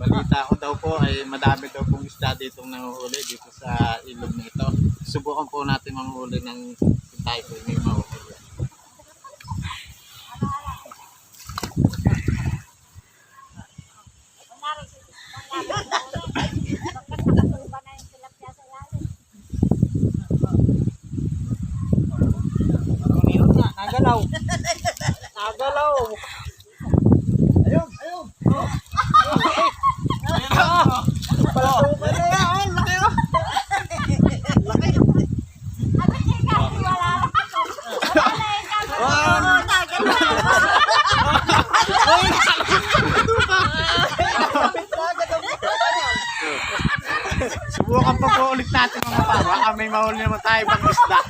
balita ko daw po ay madami daw pong isda dito nahuhuli dito sa ilog na ito. Subukan po natin manghuli ng tayo po may mahuhuli. Nagalaw. Nagalaw. Ayun, ayun. Palatukan na yan. Laki oh. Laki. Subukan pa po ulit natin mga pa. Baka may mahuli naman tayo pang isda.